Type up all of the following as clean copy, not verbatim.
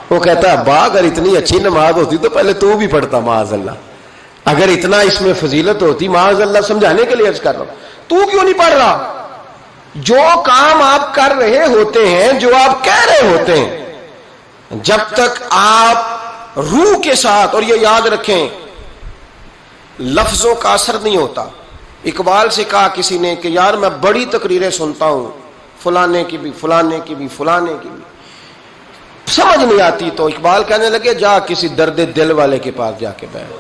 وہ کہتا ہے با اگر اتنی اچھی نماز ہوتی تو پہلے تو بھی پڑھتا معاذ اللہ. اگر اتنا اس میں فضیلت ہوتی معاذ اللہ سمجھانے کے لیے عرض کر رہا ہوں تو کیوں نہیں پڑھ رہا؟ جو کام آپ کر رہے ہوتے ہیں, جو آپ کہہ رہے ہوتے ہیں, جب تک آپ روح کے ساتھ, اور یہ یاد رکھیں لفظوں کا اثر نہیں ہوتا. اقبال سے کہا کسی نے کہ یار میں بڑی تقریریں سنتا ہوں, فلانے کی بھی فلانے کی بھی فلانے کی بھی, سمجھ نہیں آتی. تو اقبال کہنے لگے جا کسی درد دل والے کے پاس جا کے بیٹھ,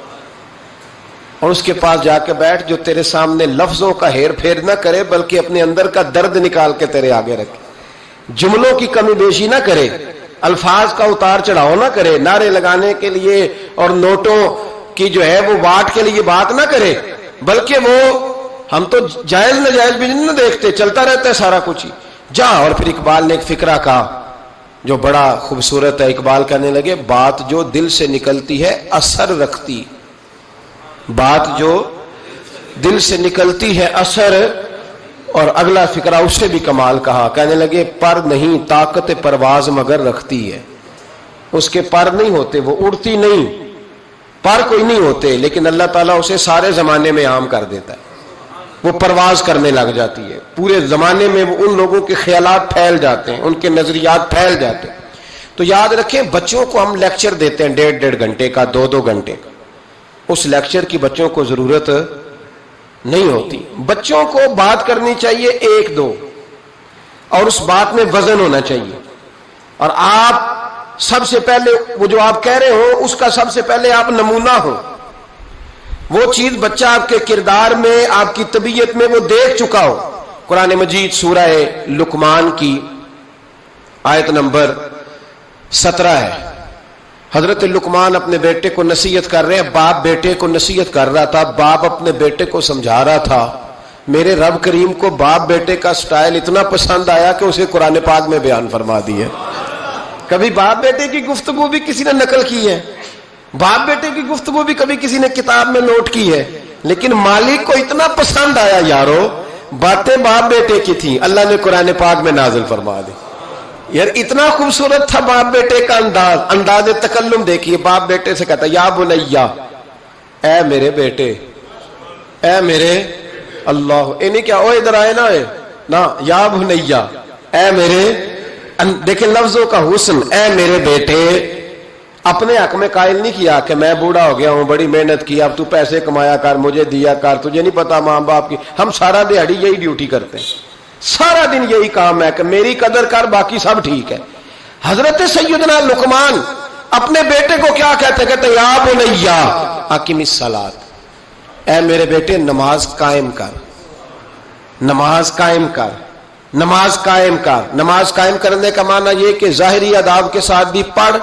اور اس کے پاس جا کے بیٹھ جو تیرے سامنے لفظوں کا ہیر پھیر نہ کرے بلکہ اپنے اندر کا درد نکال کے تیرے آگے رکھے, جملوں کی کمی بیشی نہ کرے, الفاظ کا اتار چڑھاؤ نہ کرے, نعرے لگانے کے لیے اور نوٹوں کی جو ہے وہ واٹ کے لیے بات نہ کرے, بلکہ وہ ہم تو جائز ناجائز بھی نہیں دیکھتے, چلتا رہتا ہے سارا کچھ ہی. جا. اور پھر اقبال نے ایک فقرہ کہا جو بڑا خوبصورت ہے. اقبال کہنے لگے بات جو دل سے نکلتی ہے اثر رکھتی, بات جو دل سے نکلتی ہے اثر. اور اگلا فقرہ اس سے بھی کمال کہا, کہنے لگے پر نہیں طاقت پرواز مگر رکھتی ہے. اس کے پر نہیں ہوتے, وہ اڑتی نہیں, پر کوئی نہیں ہوتے, لیکن اللہ تعالیٰ اسے سارے زمانے میں عام کر دیتا ہے, وہ پرواز کرنے لگ جاتی ہے. پورے زمانے میں وہ ان لوگوں کے خیالات پھیل جاتے ہیں, ان کے نظریات پھیل جاتے ہیں. تو یاد رکھیں بچوں کو ہم لیکچر دیتے ہیں 1.5 گھنٹے کا, 2 گھنٹے کا, اس لیکچر کی بچوں کو ضرورت نہیں ہوتی. بچوں کو بات کرنی چاہیے 1-2, اور اس بات میں وزن ہونا چاہیے. اور آپ سب سے پہلے وہ جو آپ کہہ رہے ہو اس کا سب سے پہلے آپ نمونہ ہو. وہ چیز بچہ آپ کے کردار میں, آپ کی طبیعت میں وہ دیکھ چکا ہو. قرآن مجید سورہ لقمان کی آیت نمبر 17 ہے. حضرت لقمان اپنے بیٹے کو نصیحت کر رہے ہیں. باپ بیٹے کو نصیحت کر رہا تھا, باپ اپنے بیٹے کو سمجھا رہا تھا. میرے رب کریم کو باپ بیٹے کا سٹائل اتنا پسند آیا کہ اسے قرآن پاک میں بیان فرما دی ہے. کبھی باپ بیٹے کی گفتگو بھی کسی نے نقل کی ہے, باپ بیٹے کی گفتگو بھی کبھی کسی نے کتاب میں نوٹ کی ہے, لیکن مالک کو اتنا پسند آیا یارو, باتیں باپ بیٹے کی تھیں, اللہ نے قرآن پاک میں نازل فرما دی. یار اتنا خوبصورت تھا باپ بیٹے کا انداز تکلم دیکھیے. باپ بیٹے سے کہتا یا بنیا, اے میرے بیٹے, اے میرے اللہ, نہیں کیا او ادھر آئے نا, یا بنیا اے میرے, دیکھیں لفظوں کا حسن, اے میرے بیٹے. اپنے حق میں قائل نہیں کیا کہ میں بوڑھا ہو گیا ہوں, بڑی محنت کی, اب تو پیسے کمایا کر, مجھے دیا کر, تجھے نہیں پتا ماں باپ کی. ہم سارا دیہڑی یہی ڈیوٹی کرتے ہیں, سارا دن یہی کام ہے کہ میری قدر کر, باقی سب ٹھیک ہے. حضرت سیدنا لقمان اپنے بیٹے کو کیا کہتے یا بنیا اقم الصلاۃ, اے میرے بیٹے نماز قائم کر, نماز قائم کر, نماز قائم کر. نماز قائم کرنے کا معنی یہ کہ ظاہری آداب کے ساتھ بھی پڑھ,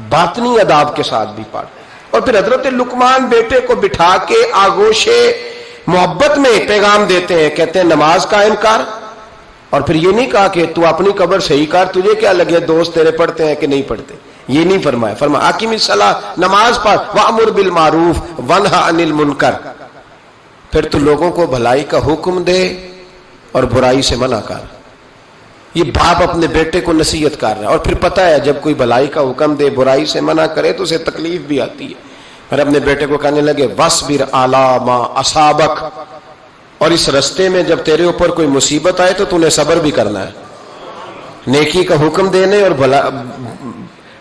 باطنی آداب کے ساتھ بھی پڑھ. اور پھر حضرت لقمان بیٹے کو بٹھا کے آگوش محبت میں پیغام دیتے ہیں, کہتے ہیں نماز قائم کر. اور پھر یہ نہیں کہا کہ تو اپنی قبر صحیح کر, تجھے کیا لگے دوست تیرے پڑھتے ہیں کہ نہیں پڑھتے, یہ نہیں فرمایا. فرمایا اقیم الصلاۃ, نماز پڑھ, وامر بالمعروف وانہا عن المنکر. پھر تو لوگوں کو بھلائی کا حکم دے اور برائی سے منع کر. یہ باپ اپنے بیٹے کو نصیحت کر رہا ہے. اور پھر پتہ ہے جب کوئی بھلائی کا حکم دے, برائی سے منع کرے تو اسے تکلیف بھی آتی ہے. پھر اپنے بیٹے کو کہنے لگے وَاصْبِرْ عَلَىٰ مَا أَصَابَكَ, اور اس رستے میں جب تیرے اوپر کوئی مصیبت آئے تو تو نے صبر بھی کرنا ہے. نیکی کا حکم دینے اور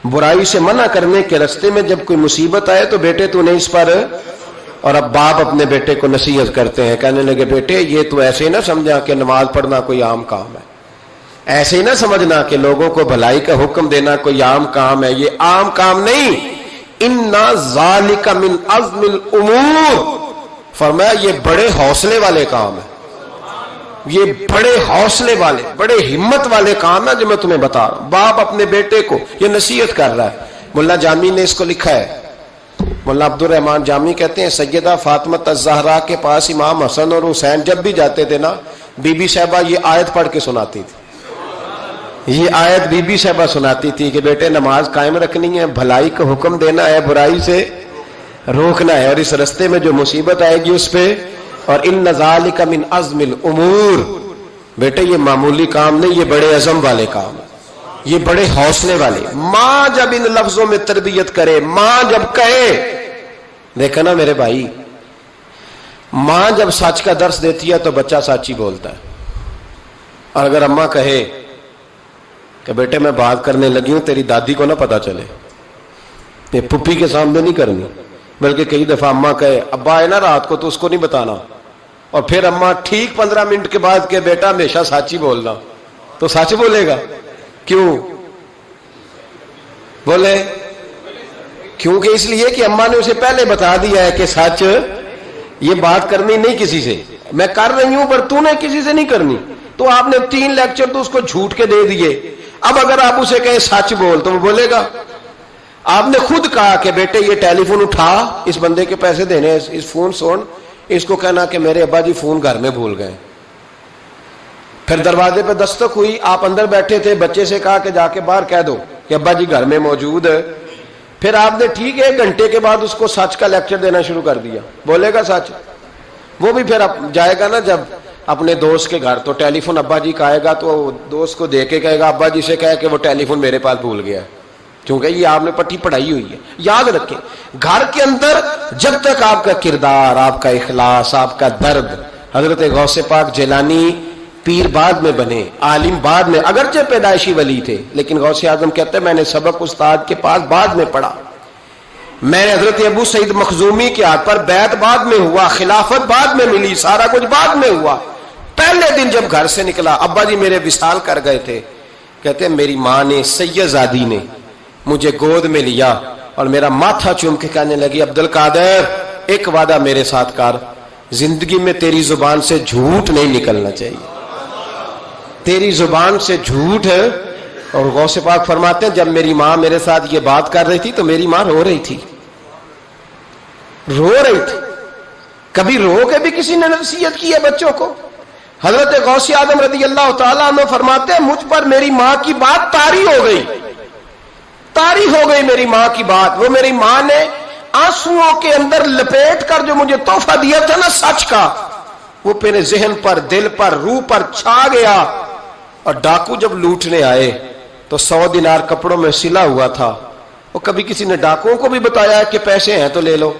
برائی سے منع کرنے کے رستے میں جب کوئی مصیبت آئے تو بیٹے تو نے اس پر. اور اب باپ اپنے بیٹے کو نصیحت کرتے ہیں, کہنے لگے بیٹے یہ تو ایسے نہ سمجھا کہ نماز پڑھنا کوئی عام کام ہے, ایسے ہی نہ سمجھنا کہ لوگوں کو بھلائی کا حکم دینا کوئی عام کام ہے. یہ عام کام نہیں. اِنَّ ذَلِكَ مِنْ عَزْمِ الْأُمُورِ, فرمایا یہ بڑے حوصلے والے کام ہے, یہ بڑے حوصلے والے, بڑے ہمت والے کام ہے جو میں تمہیں بتا رہا ہوں. باپ اپنے بیٹے کو یہ نصیحت کر رہا ہے. ملا جامی نے اس کو لکھا ہے, مولانا عبد الرحمان جامی کہتے ہیں سیدہ فاطمہ الزہرا کے پاس امام حسن اور حسین جب بھی جاتے تھے نا, بی بی صاحبہ یہ آیت پڑھ کے سناتی تھی. یہ آیت بی بی صاحبہ سناتی تھی کہ بیٹے نماز قائم رکھنی ہے, بھلائی کا حکم دینا ہے, برائی سے روکنا ہے, اور اس رستے میں جو مصیبت آئے گی اس پہ. اور ان ذالک من عزم الامور, بیٹے یہ معمولی کام نہیں, یہ بڑے عزم والے کام ہے. یہ بڑے حوصلے والے. ماں جب ان لفظوں میں تربیت کرے, ماں جب کہے, دیکھا نا میرے بھائی, ماں جب سچ کا درس دیتی ہے تو بچہ سچ ہی بولتا ہے. اور اگر اماں کہے کہ بیٹے میں بات کرنے لگی ہوں, تیری دادی کو نہ پتا چلے, یہ پھپھی کے سامنے نہیں کرنی, بلکہ کئی دفعہ اماں کہے ابا ہے نا رات کو تو اس کو نہیں بتانا, اور پھر اماں ٹھیک 15 منٹ کے بعد کہ بیٹا ہمیشہ سچ ہی بولنا, تو سچ بولے گا. کیوں بولے؟ کیونکہ اس لیے کہ اماں نے اسے پہلے بتا دیا ہے کہ سچ یہ بات کرنی نہیں کسی سے, میں کر رہی ہوں پر تو نے کسی سے نہیں کرنی. تو آپ نے 3 لیکچر تو اس کو جھوٹ کے دے دیے. اب اگر آپ اسے کہیں سچ بول تو وہ بولے گا. آپ نے خود کہا کہ بیٹے یہ ٹیلی فون اٹھا, اس بندے کے پیسے دینے, اس فون سن, اس کو کہنا کہ میرے ابا جی فون گھر میں بھول گئے. پھر دروازے پہ دستک ہوئی, آپ اندر بیٹھے تھے, بچے سے کہا کہ جا کے باہر کہہ دو کہ ابا جی گھر میں موجود ہے. پھر آپ نے ٹھیک 1 گھنٹے کے بعد اس کو سچ کا لیکچر دینا شروع کر دیا, بولے گا سچ؟ وہ بھی پھر جائے گا نا جب اپنے دوست کے گھر, تو ٹیلی فون ابا جی کا آئے گا تو دوست کو دے کے کہے گا ابا جی سے کہے کہ وہ ٹیلی فون میرے پاس بھول گیا ہے, کیونکہ یہ آپ نے پٹی پڑھائی ہوئی ہے. یاد رکھیں, گھر کے اندر جب تک آپ کا کردار, آپ کا اخلاص, آپ کا درد, حضرت غوث پاک جیلانی پیر بعد میں بنے, عالم بعد میں, اگرچہ پیدائشی ولی تھے, لیکن غوث اعظم کہتے ہیں میں نے سبق استاد کے پاس بعد میں پڑھا. میں نے حضرت ابو سعید مخزومی کے ہاتھ پر بیعت بعد میں ہوا, خلافت بعد میں ملی, سارا کچھ بعد میں ہوا. پہلے دن جب گھر سے نکلا, ابا جی میرے وصال کر گئے تھے, کہتے ہیں میری ماں نے, سید زادی نے مجھے گود میں لیا اور میرا ماتھا چوم کے کہنے لگی عبد القادر ایک وعدہ میرے ساتھ کر, زندگی میں تیری زبان سے جھوٹ نہیں نکلنا چاہیے, تیری زبان سے جھوٹ ہے. اور غوث پاک فرماتے ہیں جب میری ماں میرے ساتھ یہ بات کر رہی تھی تو میری ماں رو رہی تھی, رو رہی تھی. کبھی رو کے بھی کسی نے نصیحت کی ہے بچوں کو؟ حضرت غوث اعظم رضی اللہ تعالیٰ عنہ فرماتے ہیں مجھ پر میری ماں کی بات طاری ہو گئی, طاری ہو گئی میری ماں کی بات. وہ میری ماں نے آنسوؤں کے اندر لپیٹ کر جو مجھے تحفہ دیا تھا نا سچ کا, وہ میرے ذہن پر, دل پر, روح پر چھا گیا. اور ڈاکو جب لوٹنے آئے تو 100 دینار کپڑوں میں سلا ہوا تھا. وہ کبھی کسی نے ڈاکوؤں کو بھی بتایا کہ پیسے ہیں تو لے لو؟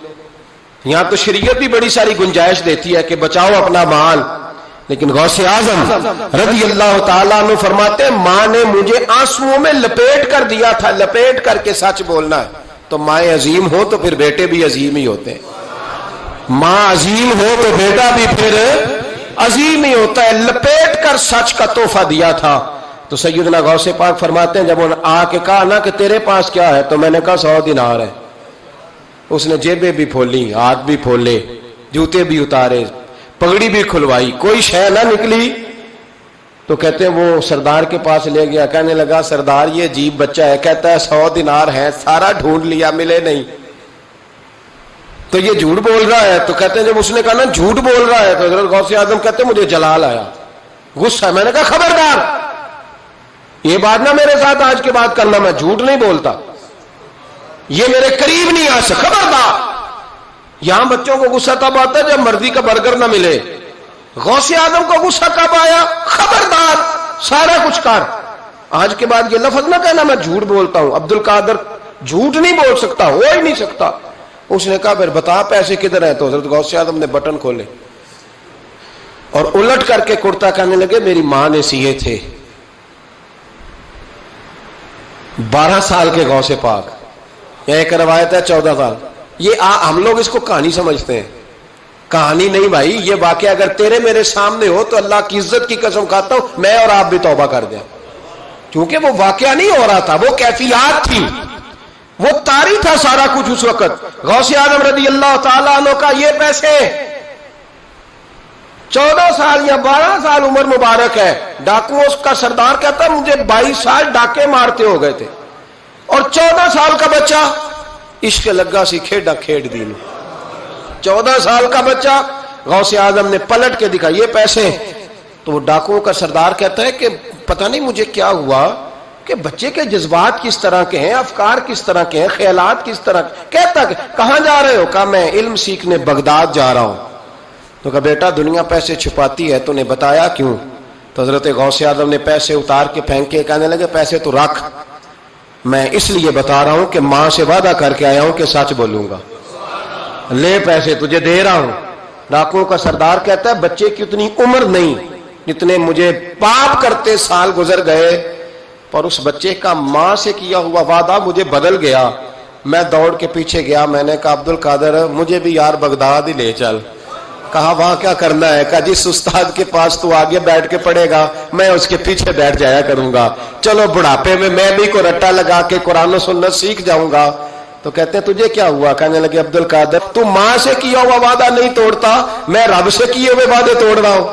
یہاں تو شریعت بھی بڑی ساری گنجائش دیتی ہے کہ بچاؤ اپنا مال, لیکن غوث اعظم رضی اللہ تعالیٰ عنہ فرماتے ہیں ماں نے مجھے آنسوؤں میں لپیٹ کر دیا تھا, لپیٹ کر کے سچ بولنا ہے. تو مائیں عظیم ہو تو پھر بیٹے بھی عظیم ہی ہوتے ہیں, ماں عظیم ہو تو بیٹا بھی پھر عظیم ہی ہوتا ہے. لپیٹ کر سچ کا تحفہ دیا تھا. تو سیدنا غوث پاک فرماتے ہیں جب انہوں نے آ کے کہا نا کہ تیرے پاس کیا ہے, تو میں نے کہا 100 دینار ہے. اس نے جیبیں بھی کھولی, ہاتھ بھی کھولے, جوتے بھی اتارے, پگڑی بھی کھلوائی, کوئی شے نہ نکلی. تو کہتے ہیں وہ سردار کے پاس لے گیا, کہنے لگا سردار یہ عجیب بچہ ہے, کہتا ہے 100 دینار ہے, سارا ڈھونڈ لیا ملے نہیں, تو یہ جھوٹ بول رہا ہے. تو کہتے ہیں جب اس نے کہا نا جھوٹ بول رہا ہے, تو حضرت غوث اعظم کہتے ہیں مجھے جلال آیا, غصہ. میں نے کہا خبردار یہ بات نہ میرے ساتھ آج کے بعد کرنا, میں جھوٹ نہیں بولتا, یہ میرے قریب نہیں آ سکتا, خبردار. یہاں بچوں کو غصہ تب آتا ہے جب مرضی کا برگر نہ ملے. غوث اعظم کو غصہ کب آیا؟ خبردار سارا کچھ کر, آج کے بعد یہ لفظ نہ کہنا میں جھوٹ بولتا ہوں. عبد القادر جھوٹ نہیں بول سکتا, ہو ہی نہیں سکتا. اس نے کہا پھر بتا پیسے کدھر ہیں؟ تو حضرت غوث اعظم نے بٹن کھولے اور الٹ کر کے کرتا کہنے لگے میری ماں نے سیے تھے. 12 سال کے غوث پاک, ایک روایت ہے 14 سال. یہ ہم لوگ اس کو کہانی سمجھتے ہیں, کہانی نہیں بھائی. یہ واقعہ اگر تیرے میرے سامنے ہو تو اللہ کی عزت کی قسم کھاتا ہوں میں اور آپ بھی توبہ کر دیں, کیونکہ وہ واقعہ نہیں ہو رہا تھا, وہ کیفیات تھی, وہ طاری تھا سارا کچھ اس وقت. غوث اعظم رضی اللہ تعالیٰ عنہ کا یہ پیسے 14 سال یا 12 سال عمر مبارک ہے. ڈاکوؤں کا سردار کہتا ہے مجھے 22 سال ڈاکے مارتے ہو گئے تھے, اور 14 سال کا بچہ عشق لگا سی کھیڈا کھیڈ دی. 14 سال کا بچہ. غوث اعظم نے پلٹ کے دکھا یہ پیسے. تو وہ ڈاکوؤں کا سردار کہتا ہے کہ پتہ نہیں مجھے کیا ہوا کہ بچے کے جذبات کس طرح کے ہیں, افکار کس طرح کے ہیں, خیالات کس طرح کے. کہتا کہ کہاں جا رہے ہو؟ کہا میں علم سیکھنے بغداد جا رہا ہوں. تو کہا بیٹا دنیا پیسے چھپاتی ہے, تو نے بتایا کیوں؟ تو حضرت غوث اعظم نے پیسے اتار کے پھینک کے کہنے لگے پیسے تو رکھ، میں اس لیے بتا رہا ہوں کہ ماں سے وعدہ کر کے آیا ہوں کہ سچ بولوں گا، لے پیسے تجھے دے رہا ہوں۔ ڈاکوؤں کا سردار کہتا ہے بچے کی اتنی عمر نہیں جتنے مجھے پاپ کرتے سال گزر گئے، پر اس بچے کا ماں سے کیا ہوا وعدہ مجھے بدل گیا۔ میں دوڑ کے پیچھے گیا، میں نے کہا عبد القادر مجھے بھی یار بغداد ہی لے چل۔ کہا وہاں کیا کرنا ہے؟ کہا جس استاد کے پاس تو آگے بیٹھ کے پڑھے گا میں اس کے پیچھے بیٹھ جایا کروں گا، چلو بڑھاپے میں بھی کو رٹا لگا کے قرآن و سنت سیکھ جاؤں گا۔ تو کہتے ہیں تجھے کیا ہوا؟ کہنے لگے عبد القادر تو ماں سے کیا ہوا وعدہ نہیں توڑتا، میں رب سے کیے ہوئے وعدے توڑ رہا ہوں،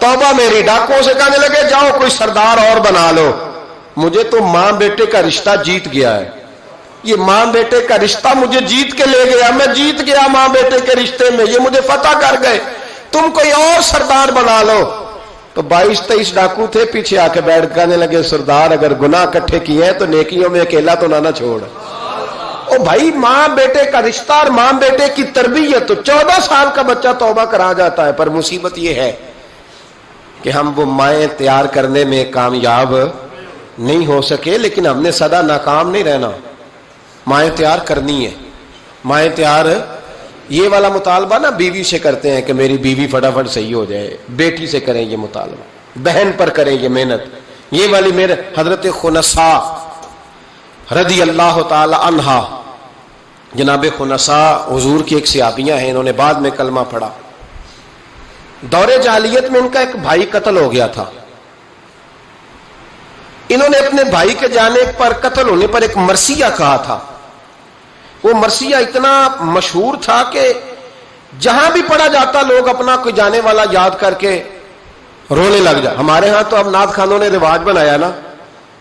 توبہ میری۔ ڈاکوؤں سے کہنے لگے جاؤ کوئی سردار اور بنا لو، مجھے تو ماں بیٹے کا رشتہ جیت گیا ہے، یہ ماں بیٹے کا رشتہ مجھے جیت کے لے گیا، میں جیت گیا ماں بیٹے کے رشتے میں، یہ مجھے فتح کر گئے، تم کوئی اور سردار بنا لو۔ تو 22-23 ڈاکو تھے، پیچھے آ کے بیٹھ کہنے لگے سردار اگر گناہ اکٹھے کیے ہیں تو نیکیوں میں اکیلا تو نہ چھوڑ۔ او بھائی ماں بیٹے کا رشتہ اور ماں بیٹے کی تربیت، تو 14 سال کا بچہ توبہ کرا جاتا ہے، پر مصیبت یہ ہے کہ ہم وہ مائیں تیار کرنے میں کامیاب نہیں ہو سکے، لیکن ہم نے سدا ناکام نہیں رہنا، مائیں تیار کرنی ہے۔ مائیں تیار یہ والا مطالبہ نا بیوی سے کرتے ہیں کہ میری بیوی فٹافٹ صحیح ہو جائے، بیٹی سے کریں یہ مطالبہ، بہن پر کریں یہ محنت، یہ والی میرے حضرت خنساء رضی اللہ تعالی عنہا، جناب خنساء حضور کی ایک صحابیہ ہیں، انہوں نے بعد میں کلمہ پڑھا۔ دور جاہلیت میں ان کا ایک بھائی قتل ہو گیا تھا، انہوں نے اپنے بھائی کے جانے پر قتل ہونے پر ایک مرثیہ کہا تھا۔ وہ مرثیہ اتنا مشہور تھا کہ جہاں بھی پڑھا جاتا لوگ اپنا کوئی جانے والا یاد کر کے رونے لگ جائے۔ ہمارے ہاں تو اب نعت خانوں نے رواج بنایا نا،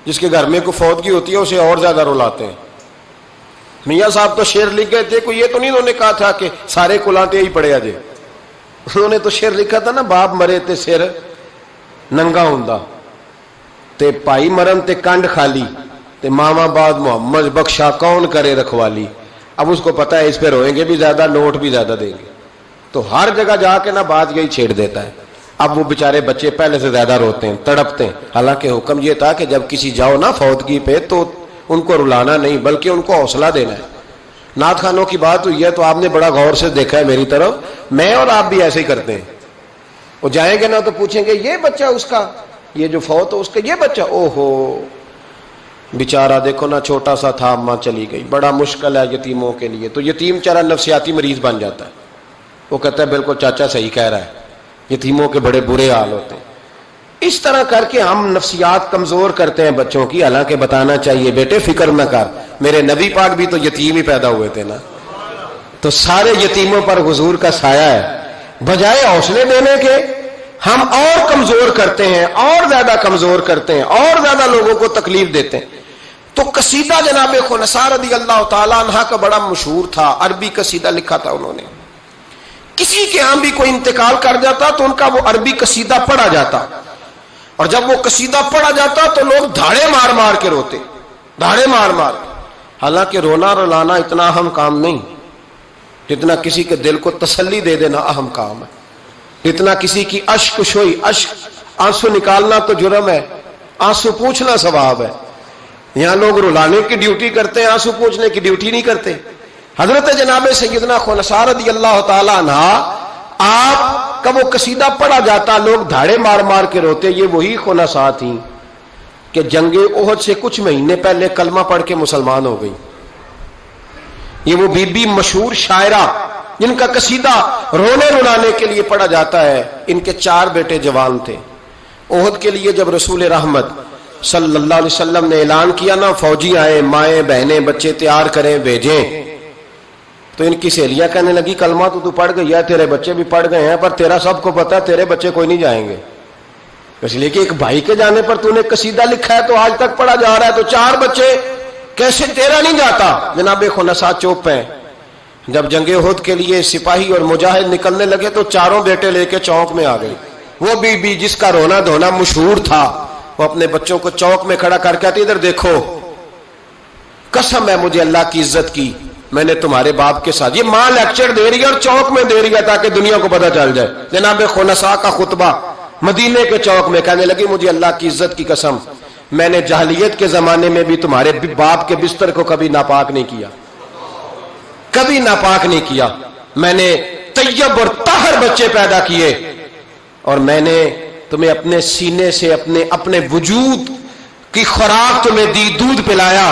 جس کے گھر میں کوئی فوتگی ہوتی ہے اسے اور زیادہ رلاتے ہیں۔ میاں صاحب تو شعر لکھ گئے تھے، کوئی یہ تو نہیں انہوں نے کہا تھا کہ سارے کلاتے ہی پڑے اجے، انہوں نے تو شعر لکھا تھا نا، باپ مرے تے سر ننگا ہوندا تے پائی مرن تے کنڈ خالی تے ماما بعد محمد بخشا کون کرے رکھوالی۔ اب اس کو پتا ہے اس پہ روئیں گے بھی زیادہ، نوٹ بھی زیادہ دیں گے، تو ہر جگہ جا کے نا بات یہی چھیڑ دیتا ہے۔ اب وہ بیچارے بچے پہلے سے زیادہ روتے ہیں، تڑپتے ہیں، حالانکہ حکم یہ تھا کہ جب کسی جاؤ نا فوتگی پہ تو ان کو رلانا نہیں بلکہ ان کو حوصلہ دینا ہے۔ نعت خانوں کی بات ہوئی ہے تو آپ نے بڑا غور سے دیکھا ہے میری طرف، میں اور آپ بھی ایسے ہی کرتے ہیں۔ وہ جائیں گے نا تو پوچھیں گے یہ بچہ اس کا، یہ جو فوت ہو اس کا یہ بچہ، او ہو بیچارہ دیکھو نا چھوٹا سا تھا، ماں چلی گئی، بڑا مشکل ہے یتیموں کے لیے۔ تو یتیم چارہ نفسیاتی مریض بن جاتا ہے، وہ کہتا ہے بالکل چاچا صحیح کہہ رہا ہے، یتیموں کے بڑے برے حال ہوتے ہیں۔ اس طرح کر کے ہم نفسیات کمزور کرتے ہیں بچوں کی، حالانکہ بتانا چاہیے بیٹے فکر نہ کر، میرے نبی پاک بھی تو یتیم ہی پیدا ہوئے تھے نا، تو سارے یتیموں پر حضور کا سایہ ہے۔ بجائے حوصلے دینے کے ہم اور کمزور کرتے ہیں، اور زیادہ کمزور کرتے ہیں، اور زیادہ لوگوں کو تکلیف دیتے ہیں۔ تو قصیدہ جناب خنساء رضی اللہ تعالیٰ عنہ کا بڑا مشہور تھا، عربی قصیدہ لکھا تھا انہوں نے۔ کسی کے ہاں بھی کوئی انتقال کر جاتا تو ان کا وہ عربی قصیدہ پڑھا جاتا، اور جب وہ قصیدہ پڑھا جاتا تو لوگ دھاڑے مار مار کے روتے، دھاڑے مار مار۔ حالانکہ رونا رلانا اتنا اہم کام نہیں جتنا کسی کے دل کو تسلی دے دینا اہم کام ہے، جتنا کسی کی اشک شوئی، اشک آنسو نکالنا تو جرم ہے، آنسو پوچھنا ثواب ہے۔ یہاں لوگ رلانے کی ڈیوٹی کرتے ہیں، آنسو پوچھنے کی ڈیوٹی نہیں کرتے۔ حضرت جناب سیدنا خنساء رضی اللہ تعالی عنہ، آپ کا وہ قصیدہ پڑھا جاتا، لوگ دھاڑے مار مار کے روتے۔ یہ وہی خنساء تھیں کہ جنگ احد سے کچھ مہینے پہلے کلمہ پڑھ کے مسلمان ہو گئی۔ یہ وہ بی بی مشہور شاعرہ جن کا قصیدہ رونے رلانے کے لیے پڑھا جاتا ہے۔ ان کے 4 بیٹے جوان تھے۔ احد کے لیے جب رسول رحمت صلی اللہ علیہ وسلم نے اعلان کیا نا، فوجی آئے، مائیں بہنیں بچے تیار کریں بھیجیں، تو ان کی سہیلیاں کہنے لگی کلمہ تو پڑھ گئی ہے، تیرے بچے بھی پڑھ گئے ہیں، پر تیرا سب کو پتا ہے تیرے بچے کوئی نہیں جائیں گے، اس لیے کہ ایک بھائی کے جانے پر تو نے قصیدہ لکھا ہے تو آج تک پڑھا جا رہا ہے، تو 4 بچے کیسے تیرا نہیں جاتا؟ جناب خنساء چوپ ہیں۔ جب جنگ احد کے لیے سپاہی اور مجاہد نکلنے لگے تو 4 بیٹے لے کے چوک میں آ گئی۔ وہ بی بی جس کا رونا دھونا مشہور تھا، وہ اپنے بچوں کو چوک میں کھڑا کر کے آتی، ادھر دیکھو، قسم ہے مجھے اللہ کی عزت کی، میں نے تمہارے باپ کے ساتھ، یہ ماں لیکچر دے رہی ہے اور چوک میں دے رہی ہے تاکہ دنیا کو پتہ چل جائے۔ جناب خنساء کا خطبہ مدینے کے چوک میں، کہنے لگی مجھے اللہ کی عزت کی قسم، میں نے جاہلیت کے زمانے میں بھی تمہارے باپ کے بستر کو کبھی ناپاک نہیں کیا، کبھی ناپاک نہیں کیا، میں نے طیب اور طاہر بچے پیدا کیے، اور میں نے تمہیں اپنے سینے سے اپنے وجود کی خوراک تمہیں دی، دودھ پلایا۔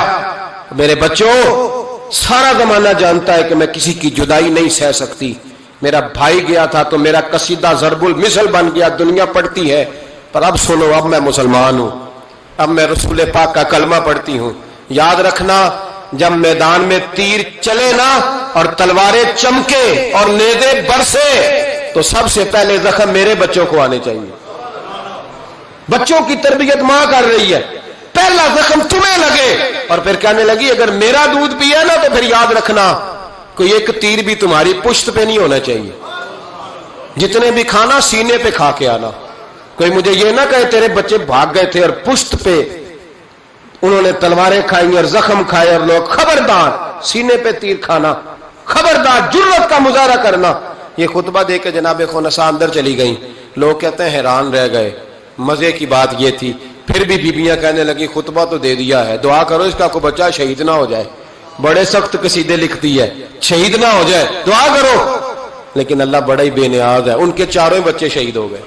میرے بچوں، سارا زمانہ جانتا ہے کہ میں کسی کی جدائی نہیں سہ سکتی، میرا بھائی گیا تھا تو میرا قصیدہ ضرب المثل بن گیا، دنیا پڑھتی ہے، پر اب سنو، اب میں مسلمان ہوں، اب میں رسول پاک کا کلمہ پڑھتی ہوں۔ یاد رکھنا، جب میدان میں تیر چلے نا اور تلواریں چمکے اور نیزے برسے تو سب سے پہلے زخم میرے بچوں کو آنے چاہیے۔ بچوں کی تربیت ماں کر رہی ہے، پہلا زخم تمہیں لگے، اور پھر کہنے لگی اگر میرا دودھ پیا نا تو پھر یاد رکھنا کوئی ایک تیر بھی تمہاری پشت پہ نہیں ہونا چاہیے، جتنے بھی کھانا سینے پہ کھا کے آنا۔ کوئی مجھے یہ نہ کہے تیرے بچے بھاگ گئے تھے اور پشت پہ انہوں نے تلواریں کھائی اور زخم کھائے، اور لوگ خبردار سینے پہ تیر کھانا، خبردار جرت کا مظاہرہ کرنا۔ یہ خطبہ دے کے جناب خنساء اندر چلی گئیں، لوگ کہتے ہیں حیران رہ گئے۔ مزے کی بات یہ تھی، پھر بھی بیبیاں کہنے لگی خطبہ تو دے دیا ہے، دعا کرو اس کا کوئی بچہ شہید نہ ہو جائے، بڑے سخت قصیدے لکھتی ہے، شہید نہ ہو جائے، دعا کرو۔ لیکن اللہ بڑا ہی بے نیاز ہے، ان کے چاروں بچے شہید ہو گئے،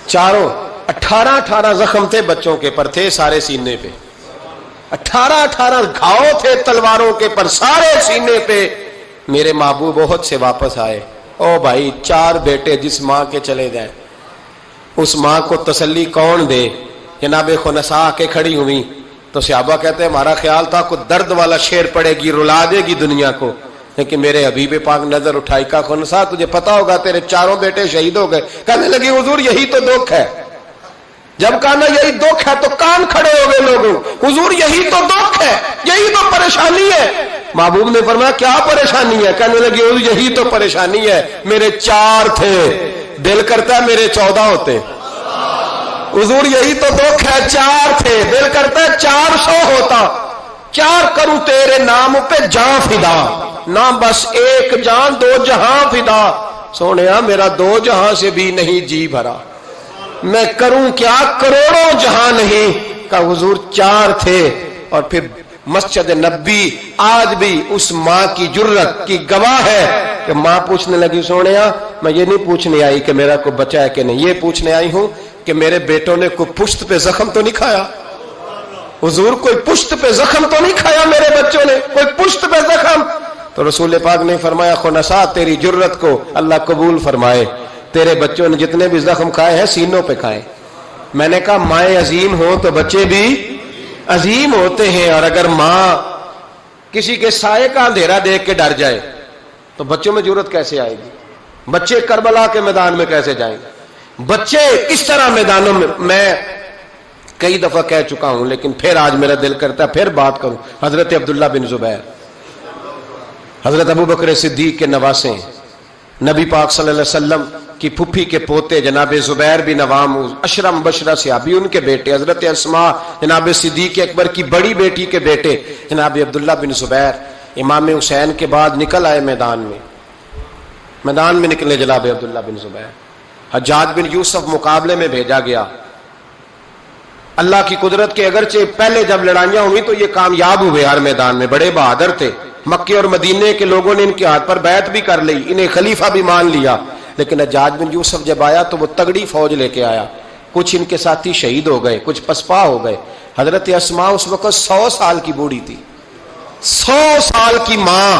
چاروں۔ 18 زخم تھے بچوں کے پر، تھے سارے سینے پہ، 18 گھاؤ تھے تلواروں کے پر، سارے سینے پہ۔ میرے محبوب احد سے واپس آئے، او بھائی 4 بیٹے جس ماں کے چلے جائیں، اس ماں کو تسلی کون دے؟ جناب خنساء آ کے کھڑی ہوئی تو صحابہ کہتے ہیں ہمارا خیال تھا کوئی درد والا شعر پڑے گی، رلا دے گی دنیا کو، لیکن میرے حبیب پاک نظر اٹھائی، کہا خنساء تجھے پتا ہوگا تیرے 4 بیٹے شہید ہو گئے۔ کہنے لگی حضور یہی تو دکھ ہے۔ جب کہا نا یہی دکھ ہے تو کان کھڑے ہو گئے لوگوں، حضور یہی تو دکھ ہے، یہی تو پریشانی ہے۔ محبوب نے فرمایا کیا پریشانی ہے؟ کہنے لگی حضور یہی تو پریشانی ہے، میرے 4 تھے، دل کرتا ہے میرے 14 ہوتے۔ حضور یہی تو دکھ ہے، 4 تھے، دل کرتا ہے 400 ہوتا۔ 4 کروں تیرے نام پہ جان فدا، نہ بس ایک جان 2 جہاں فدا۔ سونیا میرا 2 جہاں سے بھی نہیں جی بھرا، میں کروں کیا کروڑوں جہاں نہیں۔ کہ حضور 4 تھے، اور پھر مسجد نبی آج بھی اس ماں کی جرت کی گواہ ہے کہ ماں پوچھنے لگی سونیا میں یہ نہیں پوچھنے آئی کہ میرا کوئی بچہ ہے کہ نہیں، یہ پوچھنے آئی ہوں کہ میرے بیٹوں نے کوئی پشت پہ زخم تو نہیں کھایا؟ حضور کوئی پشت پہ زخم تو نہیں کھایا میرے بچوں نے؟ کوئی پشت پہ زخم؟ تو رسول پاک نے فرمایا خنساء تیری جرت کو اللہ قبول فرمائے، تیرے بچوں نے جتنے بھی زخم کھائے ہیں سینوں پہ کھائے۔ میں نے کہا مائیں عظیم ہو تو بچے بھی عظیم ہوتے ہیں، اور اگر ماں کسی کے سائے کا اندھیرا دیکھ کے ڈر جائے تو بچوں میں جرت کیسے آئے گی؟ بچے کربلا کے میدان میں کیسے جائیں گے؟ بچے کس طرح میدانوں میں کئی دفعہ کہہ چکا ہوں، لیکن پھر آج میرا دل کرتا ہے پھر بات کروں۔ حضرت عبداللہ بن زبیر، حضرت ابو بکر صدیق کے نواسے، نبی پاک صلی اللہ علیہ وسلم کی پھپھی کے پوتے جناب زبیر بن عوام، اشرم مبشرہ صحابی، ان کے بیٹے حضرت اسماء جناب صدیق اکبر کی بڑی بیٹی کے بیٹے جناب عبداللہ بن زبیر، امام حسین کے بعد نکل آئے میدان میں نکلے جناب عبداللہ بن زبیر۔ حجاج بن یوسف مقابلے میں بھیجا گیا، اللہ کی قدرت کے اگرچہ پہلے جب لڑائیاں ہوئی تو یہ کامیاب ہوئے، ہر میدان میں بڑے بہادر تھے، مکے اور مدینے کے لوگوں نے ان کے ہاتھ پر بیعت بھی کر لی، انہیں خلیفہ بھی مان لیا، لیکن حجاج بن یوسف جب آیا تو وہ تگڑی فوج لے کے آیا، کچھ ان کے ساتھی شہید ہو گئے، کچھ پسپا ہو گئے۔ حضرت اسماء اس وقت 100 سال کی بوڑھی تھی، 100 سال کی ماں،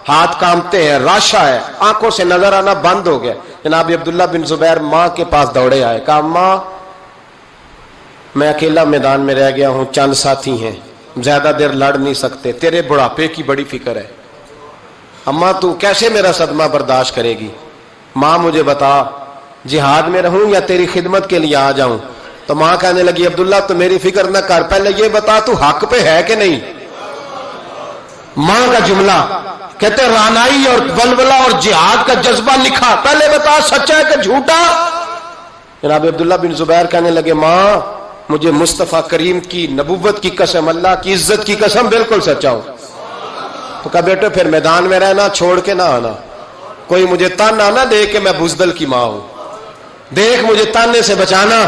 ہاتھ کامتے ہیں، راشا ہے، آنکھوں سے نظر آنا بند ہو گیا۔ جناب عبداللہ بن زبیر ماں کے پاس دوڑے آئے، کہا ماں میں اکیلا میدان میں رہ گیا ہوں، چند ساتھی ہیں، زیادہ دیر لڑ نہیں سکتے، تیرے بڑھاپے کی بڑی فکر ہے، اماں تو کیسے میرا صدمہ برداشت کرے گی؟ ماں مجھے بتا جہاد میں رہوں یا تیری خدمت کے لیے آ جاؤں؟ تو ماں کہنے لگی عبداللہ تو میری فکر نہ کر، پہلے یہ بتا تو حق پہ ہے کہ نہیں؟ ماں کا جملہ کہتے رانائی اور ولولہ اور جہاد کا جذبہ لکھا، پہلے بتا سچا ہے کہ جھوٹا؟ جناب عبداللہ بن زبیر کہنے لگے ماں مجھے مصطفیٰ کریم کی نبوت کی قسم، اللہ کی عزت کی قسم بالکل سچا ہوں۔ تو کہا بیٹے پھر میدان میں رہنا، چھوڑ کے نہ آنا، کوئی مجھے تانا نہ دے کہ میں بزدل کی ماں ہوں۔ دیکھ مجھے تانے سے بچانا،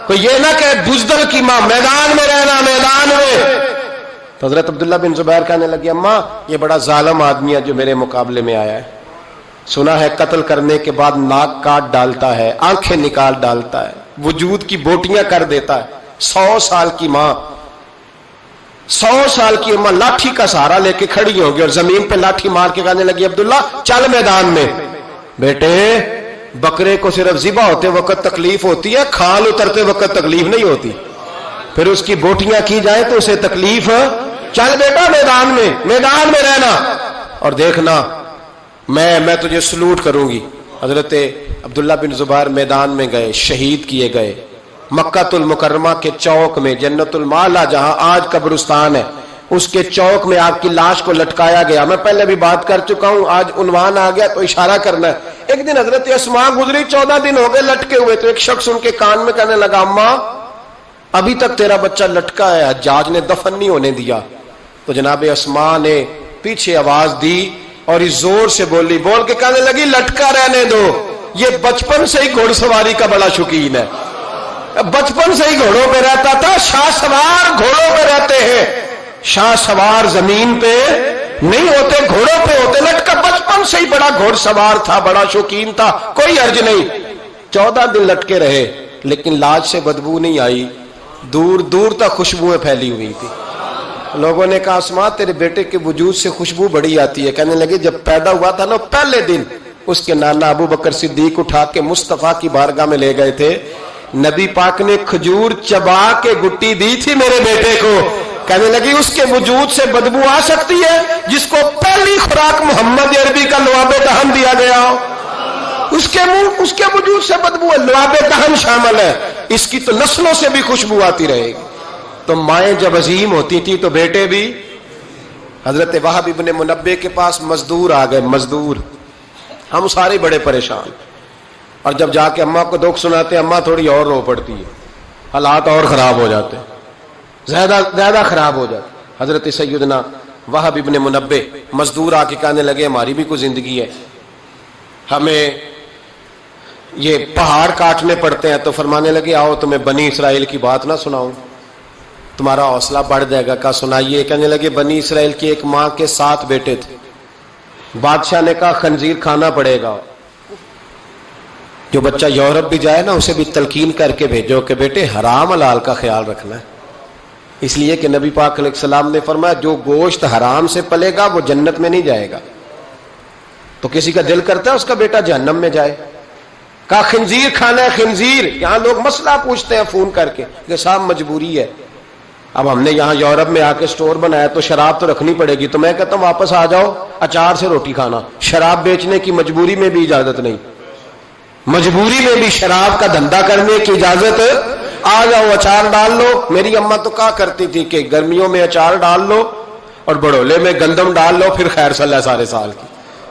کوئی یہ نہ کہ بزدل کی ماں میدان میں رہنا، میدان میں۔ تو حضرت عبداللہ بن زبیر کہنے لگی اماں یہ بڑا ظالم آدمی ہے جو میرے مقابلے میں آیا ہے، سنا ہے قتل کرنے کے بعد ناک کاٹ ڈالتا ہے، آنکھیں نکال ڈالتا ہے، وجود کی بوٹیاں کر دیتا ہے۔ 100 سال کی ماں، 100 سال کی اماں لاٹھی کا سہارا لے کے کھڑی ہوگی اور زمین پہ لاٹھی مار کے کہنے لگی عبداللہ چل میدان میں۔ بیٹے بکرے کو صرف ذبح ہوتے وقت تکلیف ہوتی ہے، کھال اترتے وقت تکلیف نہیں ہوتی، پھر اس کی بوٹیاں کی جائیں تو اسے تکلیف۔ چل بیٹا میدان میں، میدان میں رہنا اور دیکھنا میں تجھے سلوٹ کروں گی۔ حضرت عبداللہ بن زبیر میدان میں گئے، شہید کیے گئے۔ مکہ المکرمہ کے چوک میں جنت المعلا جہاں آج قبرستان ہے، اس کے چوک میں آپ کی لاش کو لٹکایا گیا۔ میں پہلے بھی بات کر چکا ہوں، آج عنوان آ گیا تو اشارہ کرنا ہے۔ ایک دن حضرت اسماء گزری، 14 دن ہو گئے لٹکے ہوئے، تو ایک شخص ان کے کان میں کہنے لگا اماں ابھی تک تیرا بچہ لٹکا ہے، حجاج نے دفن نہیں ہونے دیا۔ تو جناب اسماء نے پیچھے آواز دی اور اس زور سے بول کے کہنے لگی لٹکا رہنے دو، یہ بچپن سے ہی گھوڑ سواری کا بڑا شوقین ہے، بچپن سے ہی گھوڑوں پہ رہتا تھا۔ شاہ سوار گھوڑوں پہ رہتے ہیں، شاہ سوار زمین پہ نہیں ہوتے، گھوڑوں پہ ہوتے۔ لٹکا بچپن سے ہی بڑا گھوڑ سوار تھا، بڑا شوقین تھا، کوئی حرج نہیں۔ 14 دن لٹکے رہے لیکن لاش سے بدبو نہیں آئی، دور دور تک خوشبوئیں پھیلی ہوئی تھی۔ لوگوں نے کہا اسماء تیرے بیٹے کے وجود سے خوشبو بڑی آتی ہے۔ کہنے لگے جب پیدا ہوا تھا نا پہلے دن اس کے نانا ابو بکر صدیق اٹھا کے مصطفیٰ کی بارگاہ میں لے گئے تھے، نبی پاک نے کھجور چبا کے گٹی دی تھی میرے بیٹے کو۔ کہنے لگی اس کے وجود سے بدبو آ سکتی ہے جس کو پہلی خوراک محمد عربی کا لعاب دہن دیا گیا ہو، اس کے وجود سے بدبو ہے، لعاب دہن شامل ہے، اس کی تو نسلوں سے بھی خوشبو آتی رہے گی۔ تو مائیں جب عظیم ہوتی تھی تو بیٹے بھی۔ حضرت وہب ابن منبع کے پاس مزدور آ گئے، مزدور، ہم سارے بڑے پریشان، اور جب جا کے اماں کو دکھ سناتے اماں تھوڑی اور رو پڑتی ہے، حالات اور خراب ہو جاتے، زیادہ خراب ہو جاتے۔ حضرت سیدنا وہب ابن منبع مزدور آ کے کہنے لگے ہماری بھی کوئی زندگی ہے، ہمیں یہ پہاڑ کاٹنے پڑتے ہیں۔ تو فرمانے لگے آؤ تمہیں بنی اسرائیل کی بات نہ سناؤں، تمہارا حوصلہ بڑھ جائے گا۔ کہا سنائیے۔ کہنے لگے بنی اسرائیل کی ایک ماں کے 7 بیٹے تھے، بادشاہ نے کہا خنزیر کھانا پڑے گا، جو بچہ یورپ بھی جائے نا اسے بھی تلقین کر کے بھیجو کہ بیٹے حرام حلال کا خیال رکھنا ہے، اس لیے کہ نبی پاک علیہ السلام نے فرمایا جو گوشت حرام سے پلے گا وہ جنت میں نہیں جائے گا۔ تو کسی کا دل کرتا ہے اس کا بیٹا جہنم میں جائے؟ کہا خنزیر کھانا ہے، خنزیر۔ یہاں لوگ مسئلہ پوچھتے ہیں فون کر کے کہ صاحب مجبوری ہے، اب ہم نے یہاں یورپ میں آ کے سٹور بنایا تو شراب تو رکھنی پڑے گی، تو میں کہتا ہوں واپس آ جاؤ اچار سے روٹی کھانا، شراب بیچنے کی مجبوری میں بھی اجازت نہیں، مجبوری میں بھی شراب کا دھندا کرنے کی اجازت، آ جاؤ اچار ڈال لو۔ میری اماں تو کہا کرتی تھی کہ گرمیوں میں اچار ڈال لو اور بڑولے میں گندم ڈال لو، پھر خیر صلی اللہ سارے سال کی،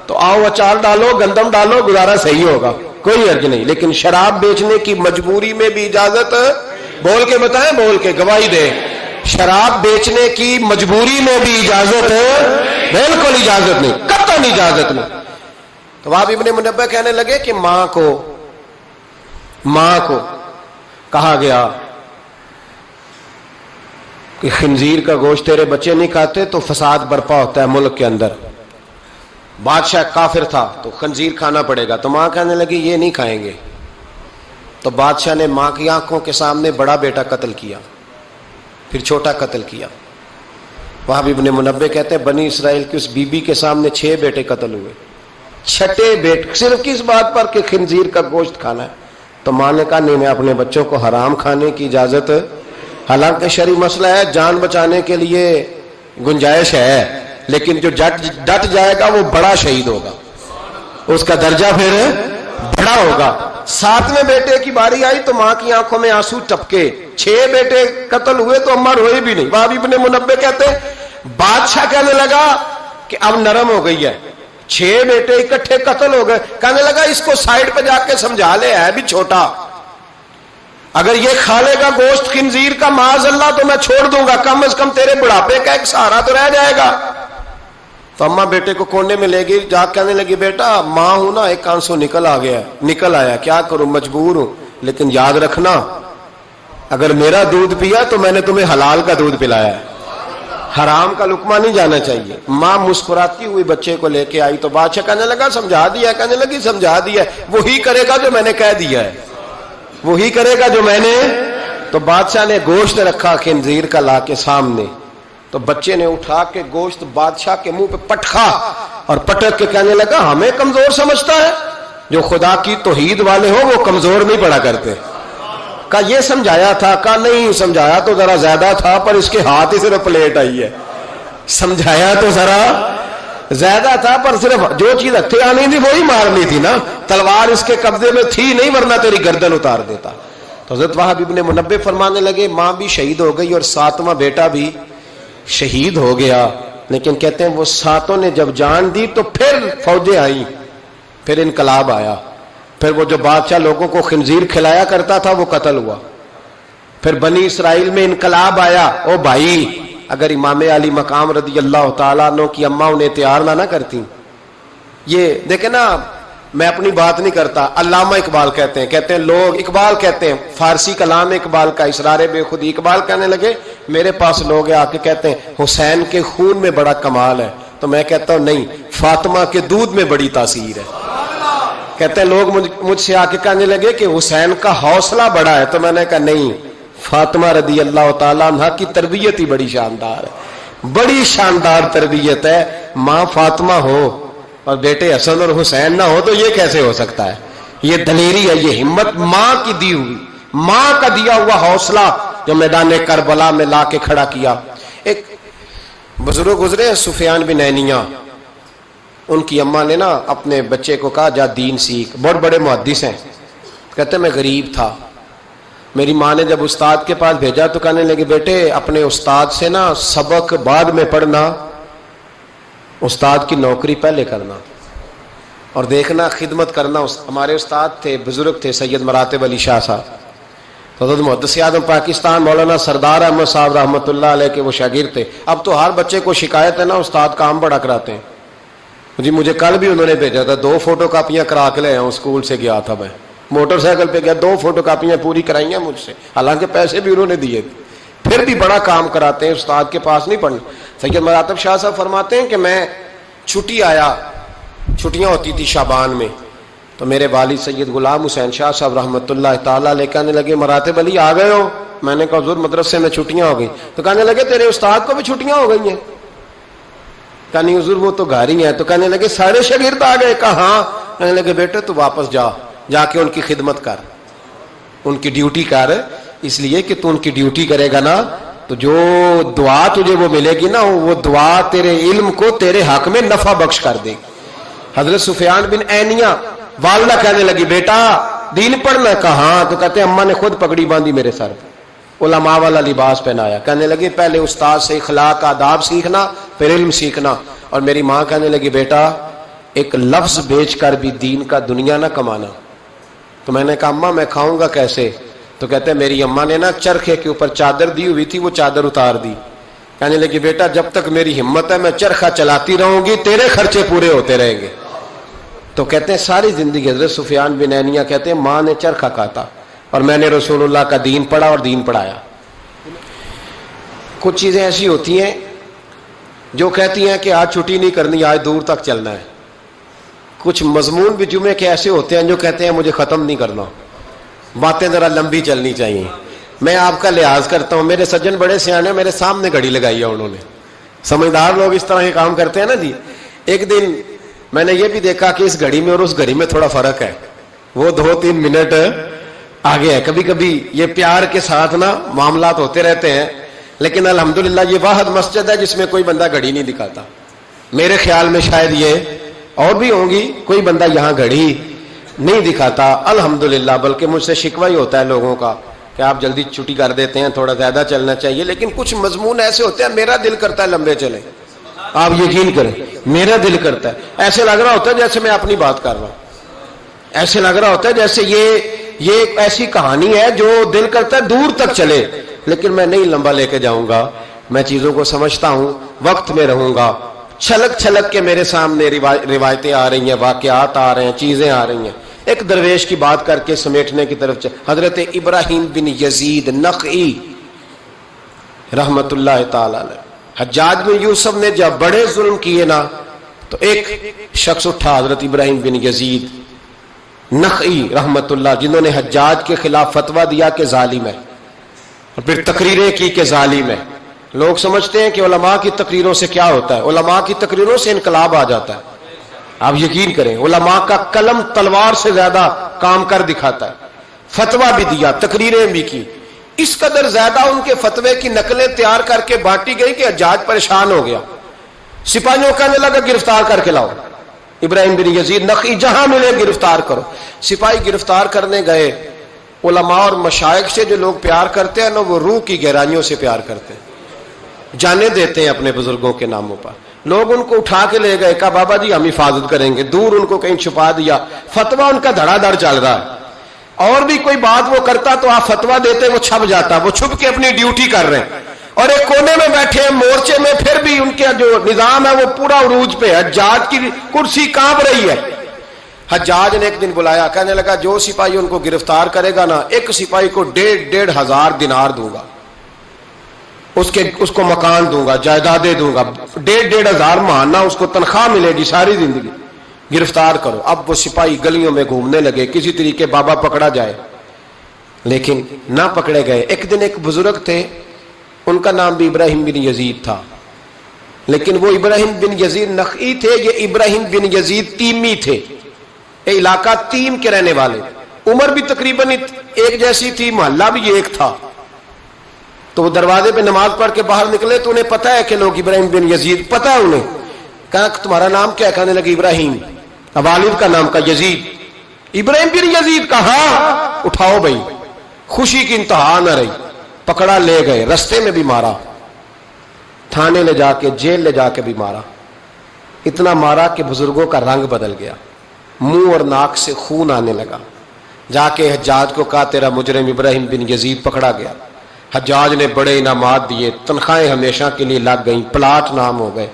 تو آؤ اچار ڈالو گندم ڈالو گزارا صحیح ہوگا، کوئی حرج نہیں۔ لیکن شراب بیچنے کی مجبوری میں بھی اجازت، بول کے بتائیں، بول کے گواہی دے، شراب بیچنے کی مجبوری میں بھی اجازت ہے؟ بالکل اجازت نہیں، قطعاً اجازت نہیں۔ تو وہب ابن منبع کہنے لگے کہ ماں کو کہا گیا کہ خنزیر کا گوشت تیرے بچے نہیں کھاتے تو فساد برپا ہوتا ہے ملک کے اندر۔ بادشاہ کافر تھا تو خنزیر کھانا پڑے گا، تو ماں کہنے لگی یہ نہیں کھائیں گے۔ تو بادشاہ نے ماں کی آنکھوں کے سامنے بڑا بیٹا قتل کیا، پھر چھوٹا قتل کیا۔ وہب ابن منبع کہتے ہیں بنی اسرائیل کی اس بی بی کے سامنے 6 بیٹے قتل ہوئے، 6 بیٹے صرف کس بات پر کہ خنزیر کا گوشت کھانا ہے۔ تو ماں نے کہا نہیں، میں اپنے بچوں کو حرام کھانے کی اجازت، حالانکہ شرعی مسئلہ ہے، جان بچانے کے لیے گنجائش ہے، لیکن جو ڈٹ جائے گا وہ بڑا شہید ہوگا، اس کا درجہ پھر بڑا ہوگا۔ 7ویں بیٹے کی باری آئی تو ماں کی آنکھوں میں آنسو ٹپکے، 6 بیٹے قتل ہوئے تو اماں روئے بھی نہیں۔ وہب ابن منبع کہتے بادشاہ کہنے لگا کہ اب نرم ہو گئی ہے، 6 بیٹے اکٹھے قتل ہو گئے، کہنے لگا اس کو سائڈ پہ جا کے سمجھا لے، ہے بھی چھوٹا، اگر یہ کھا لے گا گوشت خنزیر کا معاذ اللہ تو میں چھوڑ دوں گا، کم از کم تیرے بڑھاپے کا ایک سہارا تو رہ جائے گا۔ تو اماں بیٹے کو کونے میں لے گئی، جا کہنے لگی بیٹا ماں ہوں نا، ایک آنسو نکل آیا، کیا کروں، مجبور ہوں۔ لیکن یاد رکھنا اگر میرا دودھ پیا تو میں نے تمہیں حلال کا دودھ پلایا ہے، حرام کا لقمہ نہیں جانا چاہیے۔ ماں مسکراتی ہوئی بچے کو لے کے آئی تو بادشاہ کہنے لگا سمجھا دیا، کہنے لگی سمجھا دیا، وہی کرے گا جو میں نے کہہ دیا ہے، وہی کرے گا جو میں نے۔ تو بادشاہ نے گوشت رکھا خنزیر کا لا کے سامنے، تو بچے نے اٹھا کے گوشت بادشاہ کے منہ پہ پٹکا اور پٹک کے کہنے لگا ہمیں کمزور سمجھتا ہے، جو خدا کی توحید والے ہو وہ کمزور نہیں پڑا کرتے۔ کہا یہ سمجھایا تھا، کہا نہیں سمجھایا تو ذرا زیادہ تھا پر اس کے ہاتھ ہی صرف پلیٹ آئی ہے، سمجھایا تو ذرا زیادہ تھا پر صرف جو چیز ہتھے آنی تھی وہی مارنی تھی نا، تلوار اس کے قبضے میں تھی نہیں ورنہ تیری گردن اتار دیتا۔ تو حضرت وہب ابن منبہ فرمانے لگے ماں بھی شہید ہو گئی اور ساتواں بیٹا بھی شہید ہو گیا، لیکن کہتے ہیں وہ ساتوں نے جب جان دی تو پھر فوجیں آئیں، پھر انقلاب آیا، پھر وہ جو بادشاہ لوگوں کو خنزیر کھلایا کرتا تھا وہ قتل ہوا، پھر بنی اسرائیل میں انقلاب آیا۔ او بھائی اگر امام علی مقام رضی اللہ تعالیٰ عنہ کی اماں انہیں تیار نہ کرتی، یہ دیکھیں نا میں اپنی بات نہیں کرتا، علامہ اقبال کہتے ہیں لوگ، اقبال کہتے ہیں فارسی کلام اقبال کا اسرار بے خودی، اقبال کہنے لگے میرے پاس لوگ آ کے کہتے ہیں حسین کے خون میں بڑا کمال ہے، تو میں کہتا ہوں نہیں، فاطمہ کے دودھ میں بڑی تاثیر ہے۔ کہتے ہیں لوگ مجھ سے آ کے کہنے لگے کہ حسین کا حوصلہ بڑا ہے، تو میں نے کہا نہیں، فاطمہ رضی اللہ تعالیٰ عنہ کی تربیت ہی بڑی شاندار ہے، بڑی شاندار تربیت ہے۔ ماں فاطمہ ہو اور بیٹے حسن اور حسین نہ ہو تو یہ کیسے ہو سکتا ہے؟ یہ دلیری ہے، یہ ہمت ماں کی دی ہوئی، ماں کا دیا ہوا حوصلہ جو میدان کربلا میں لا کے کھڑا کیا۔ ایک بزرگ گزرے سفیان بن عینیہ، ان کی اماں نے نا اپنے بچے کو کہا جا دین سیکھ، بہت بڑے محدث ہیں، کہتے میں غریب تھا، میری ماں نے جب استاد کے پاس بھیجا تو کہنے لگے بیٹے اپنے استاد سے نا سبق بعد میں پڑھنا، استاد کی نوکری پہلے کرنا اور دیکھنا خدمت کرنا۔ ہمارے استاد تھے، بزرگ تھے سید مراتب علی شاہ صاحب، حضرت محدث اعظم پاکستان مولانا سردار احمد صاحب رحمۃ اللہ علیہ کے وہ شاگرد تھے۔ اب تو ہر بچے کو شکایت ہے نا استاد کام بڑا کراتے ہیں، جی مجھے کل بھی انہوں نے بھیجا تھا 2 فوٹو کاپیاں کرا کے لے آؤں، اسکول سے گیا تھا میں موٹر سائیکل پہ گیا، 2 فوٹو کاپیاں پوری کرائی ہیں مجھ سے، حالانکہ پیسے بھی انہوں نے دیے تھے، پھر بھی بڑا کام کراتے ہیں، استاد کے پاس نہیں پڑھنا۔ سید مراتب شاہ صاحب فرماتے ہیں کہ میں چھٹی آیا، چھٹیاں ہوتی تھی شعبان میں، تو میرے والد سید غلام حسین شاہ صاحب رحمۃ اللہ تعالیٰ علیہ کہنے لگے مراتب علی آ گئے ہو؟ میں نے کہا حضور مدرسے میں چھٹیاں ہو گئی، تو کہنے لگے تیرے استاد کو بھی چھٹیاں ہو گئی ہیں؟ کہا نہیں حضور وہ تو گھر ہی ہیں۔ تو کہنے لگے سارے شاگرد آ گئے؟ کہا ہاں۔ کہنے لگے بیٹے تو واپس جا کے ان کی خدمت کر، ان کی ڈیوٹی کر، اس لیے کہ تو ان کی ڈیوٹی کرے گا نا تو جو دعا تجھے وہ ملے گی نا وہ دعا تیرے علم کو تیرے حق میں نفع بخش کر دے گی۔ حضرت سفیان بن عینیہ والدہ کہنے لگی بیٹا دین پڑھنا؟ کہا ہاں۔ تو کہتے ہیں اماں نے خود پگڑی باندھی میرے سر پہ، علماء والا لباس پہنایا، کہنے لگے پہلے استاد سے اخلاق آداب سیکھنا پھر علم سیکھنا۔ اور میری ماں کہنے لگی بیٹا ایک لفظ بیچ کر بھی دین کا دنیا نہ کمانا۔ تو میں نے کہا اماں میں کھاؤں گا کیسے؟ تو کہتے ہیں میری اماں نے نا چرخے کے اوپر چادر دی ہوئی تھی، وہ چادر اتار دی، کہنے لگی بیٹا جب تک میری ہمت ہے میں چرخہ چلاتی رہوں گی، تیرے خرچے پورے ہوتے رہیں گے۔ تو کہتے ہیں ساری زندگی حضرت سفیان بن عینیہ کہتے ہیں ماں نے چرخہ کاتا اور میں نے رسول اللہ کا دین پڑھا اور دین پڑھایا۔ کچھ چیزیں ایسی ہوتی ہیں جو کہتی ہیں کہ آج چھٹی نہیں کرنی، آج دور تک چلنا ہے۔ کچھ مضمون بھی جمعے کے ایسے ہوتے ہیں جو کہتے ہیں مجھے ختم نہیں کرنا، باتیں ذرا لمبی چلنی چاہیے۔ میں آپ کا لحاظ کرتا ہوں، میرے سجن بڑے سیانے میرے سامنے گھڑی لگائی ہے انہوں نے، سمجھدار لوگ اس طرح کے کام کرتے ہیں نا جی۔ ایک دن میں نے یہ بھی دیکھا کہ اس گھڑی میں اور اس گھڑی میں تھوڑا فرق ہے، وہ 2-3 منٹ آگے ہے۔ کبھی کبھی یہ پیار کے ساتھ نا معاملات ہوتے رہتے ہیں، لیکن الحمدللہ یہ واحد مسجد ہے جس میں کوئی بندہ گھڑی نہیں دکھاتا۔ میرے خیال میں شاید یہ اور بھی ہوں گی، کوئی بندہ یہاں گھڑی نہیں دکھاتا الحمدللہ، بلکہ مجھ سے شکوہ ہی ہوتا ہے لوگوں کا کہ آپ جلدی چھٹی کر دیتے ہیں، تھوڑا زیادہ چلنا چاہیے۔ لیکن کچھ مضمون ایسے ہوتے ہیں میرا دل کرتا ہے لمبے چلیں، آپ یقین کریں میرا دل کرتا ہے، ایسے لگ رہا ہوتا ہے جیسے میں اپنی بات کر رہا ہوں، ایسے لگ رہا ہوتا ہے جیسے یہ ایک ایسی کہانی ہے جو دل کرتا ہے دور تک چلے، لیکن میں نہیں لمبا لے کے جاؤں گا، میں چیزوں کو سمجھتا ہوں، وقت میں رہوں گا۔ چھلک چھلک کے میرے سامنے روایتیں آ رہی ہیں، واقعات آ رہے ہیں، چیزیں آ رہی ہیں، ایک درویش کی بات کر کے سمیٹنے کی طرف حضرت ابراہیم بن یزید نخعی رحمت اللہ تعالی علیہ، حجاج بن یوسف نے جب بڑے ظلم کیے نا تو ایک شخص اٹھا حضرت ابراہیم بن یزید نخعی رحمت اللہ، جنہوں نے حجاج کے خلاف فتویٰ دیا کہ ظالم ہے، اور پھر تقریریں کی کہ ظالم ہے۔ لوگ سمجھتے ہیں کہ علماء کی تقریروں سے کیا ہوتا ہے، علماء کی تقریروں سے انقلاب آ جاتا ہے۔ آپ یقین کریں، علماء کا قلم تلوار سے زیادہ کام کر دکھاتا ہے۔ فتویٰ بھی دیا، تقریریں بھی کی، اس قدر زیادہ ان کے فتوے کی نقلیں تیار کر کے بانٹی گئی کہ حجاج پریشان ہو گیا۔ سپاہیوں کہنے لگا گرفتار کر کے لاؤ ابراہیم بن یزید نخعی، جہاں ملے گرفتار کرو۔ سپاہی گرفتار کرنے گئے۔ علماء اور مشائخ سے جو لوگ پیار کرتے ہیں نا، وہ روح کی گہرائیوں سے پیار کرتے ہیں، جانے دیتے ہیں اپنے بزرگوں کے ناموں پر۔ لوگ ان کو اٹھا کے لے گئے، کہا بابا جی ہم حفاظت کریں گے، دور ان کو کہیں چھپا دیا۔ فتویٰ ان کا دھڑا دھڑ چل رہا ہے، اور بھی کوئی بات وہ کرتا تو آپ فتویٰ دیتے، وہ چھپ جاتا، وہ چھپ کے اپنی ڈیوٹی کر رہے ہیں، اور ایک کونے میں بیٹھے ہیں مورچے میں، پھر بھی ان کا جو نظام ہے وہ پورا عروج پہ ہے، حجاج کی کرسی کانپ رہی ہے۔ حجاج نے ایک دن بلایا، کہنے لگا جو سپاہی ان کو گرفتار کرے گا نا، ایک سپاہی کو 1,500 دینار دوں گا، اس کو مکان دوں گا، جائیدادیں دوں گا، 1,500 ماہانہ اس کو تنخواہ ملے گی ساری زندگی، گرفتار کرو۔ اب وہ سپاہی گلیوں میں گھومنے لگے، کسی طریقے بابا پکڑا جائے، لیکن نہ پکڑے گئے۔ ایک دن ایک بزرگ تھے، ان کا نام بھی ابراہیم بن یزید تھا، لیکن وہ ابراہیم بن یزید نخعی تھے، یہ ابراہیم بن یزید تیمی تھے، یہ علاقہ تیم کے رہنے والے، عمر بھی تقریباً ایک جیسی تھی، محلہ بھی ایک تھا۔ تو وہ دروازے پہ نماز پڑھ کے باہر نکلے تو انہیں پتہ ہے کہ لوگ ابراہیم بن یزید، پتہ ہے انہیں۔ کہا تمہارا نام کیا ہے؟ کہنے لگے ابراہیم، والد کا نام کا یزید۔ ابراہیم بن یزید کہا اٹھاؤ بھائی، خوشی کی انتہا نہ رہی، پکڑا لے گئے، رستے میں بھی مارا، تھانے لے جا کے، جیل لے جا کے بھی مارا، اتنا مارا کہ بزرگوں کا رنگ بدل گیا، منہ اور ناک سے خون آنے لگا۔ جا کے حجاج کو کہا تیرا مجرم ابراہیم بن یزید پکڑا گیا۔ حجاج نے بڑے انعامات دیے، تنخواہیں ہمیشہ کے لیے لگ گئیں، پلاٹ نام ہو گئے۔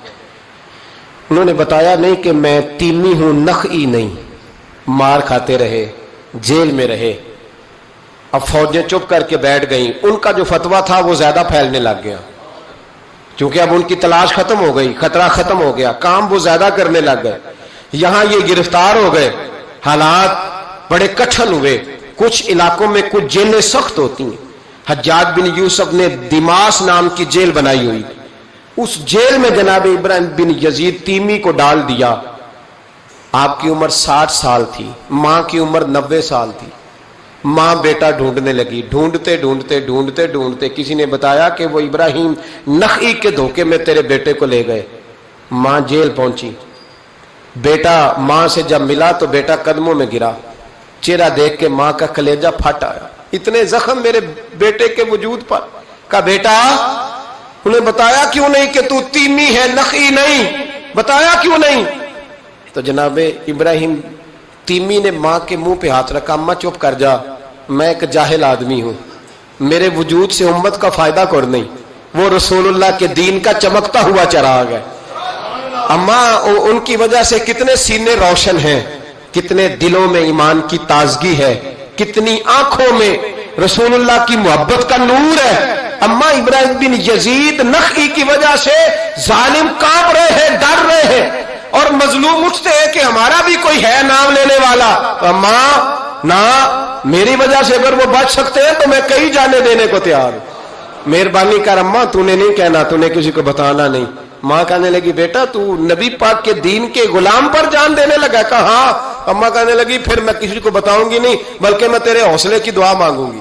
انہوں نے بتایا نہیں کہ میں تیمی ہوں، نخعی نہیں۔ مار کھاتے رہے، جیل میں رہے۔ اب فوجیں چپ کر کے بیٹھ گئیں، ان کا جو فتویٰ تھا وہ زیادہ پھیلنے لگ گیا، کیونکہ اب ان کی تلاش ختم ہو گئی، خطرہ ختم ہو گیا، کام وہ زیادہ کرنے لگ گئے۔ یہاں یہ گرفتار ہو گئے، حالات بڑے کٹھن ہوئے۔ کچھ علاقوں میں کچھ جیلیں سخت ہوتی ہیں۔ حجاج بن یوسف نے دماس نام کی جیل بنائی ہوئی، اس جیل میں جناب ابراہیم بن یزید تیمی کو ڈال دیا۔ آپ کی عمر 60 سال تھی، ماں کی عمر 90 سال تھی۔ ماں بیٹا ڈھونڈنے لگی، ڈھونڈتے ڈھونڈتے ڈھونڈتے ڈھونڈتے کسی نے بتایا کہ وہ ابراہیم نخعی کے دھوکے میں تیرے بیٹے کو لے گئے۔ ماں جیل پہنچی، بیٹا ماں سے جب ملا تو بیٹا قدموں میں گرا، چہرہ دیکھ کے ماں کا کلیجہ پھٹ آیا، اتنے زخم میرے بیٹے کے وجود پر۔ کہا بیٹا، انہیں بتایا کیوں نہیں کہ تو تیمی ہے، نخعی نہیں، بتایا کیوں نہیں؟ تو جناب ابراہیم تیمی نے ماں کے منہ پہ ہاتھ رکھا، اماں چپ کر جا، میں ایک جاہل آدمی ہوں، میرے وجود سے امت کا فائدہ کوئی نہیں، وہ رسول اللہ کے دین کا چمکتا ہوا چراغ ہے۔ اماں ان کی وجہ سے کتنے سینے روشن ہیں، کتنے دلوں میں ایمان کی تازگی ہے، کتنی آنکھوں میں رسول اللہ کی محبت کا نور ہے۔ اماں ابراہیم بن یزید نخعی کی وجہ سے ظالم کانپ رہے ہیں، ڈر رہے ہیں، اور مظلوم اٹھتے ہیں کہ ہمارا بھی کوئی ہے نام لینے والا۔ اماں نہ، میری وجہ سے اگر وہ بچ سکتے ہیں تو میں کئی جانے دینے کو تیار ہوں، مہربانی کر اماں، تو نے نہیں کہنا، تو نے کسی کو بتانا نہیں۔ ماں کہنے لگی بیٹا تو نبی پاک کے دین کے غلام پر جان دینے لگا؟ کہا ہاں۔ اماں کہنے لگی پھر میں کسی کو بتاؤں گی نہیں، بلکہ میں تیرے حوصلے کی دعا مانگوں گی۔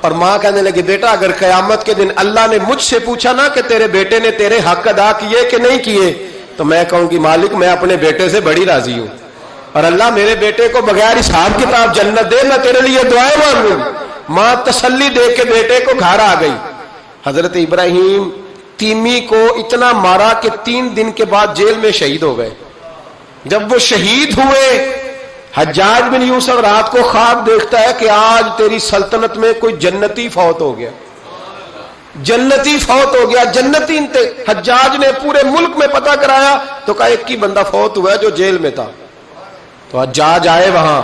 اور ماں کہنے لگی بیٹا اگر قیامت کے دن اللہ نے مجھ سے پوچھا نا کہ تیرے بیٹے نے تیرے حق ادا کیے کہ نہیں کیے، تو میں کہوں گی مالک میں اپنے بیٹے سے بڑی راضی ہوں، اور اللہ میرے بیٹے کو بغیر حساب کتاب جنت دے، میں تیرے لیے دعائیں مانگوں۔ ماں تسلی دے کے بیٹے کو گھر آ گئی۔ حضرت ابراہیم تیمی کو اتنا مارا کہ 3 دن کے بعد جیل میں شہید ہو گئے۔ جب وہ شہید ہوئے، حجاج بن یوسف رات کو خواب دیکھتا ہے کہ آج تیری سلطنت میں کوئی جنتی فوت ہو گیا، جنتی فوت ہو گیا، جنتی انتے۔ حجاج نے پورے ملک میں پتہ کرایا تو کہا ایک ہی بندہ فوت ہوا ہے جو جیل میں تھا۔ تو جائے وہاں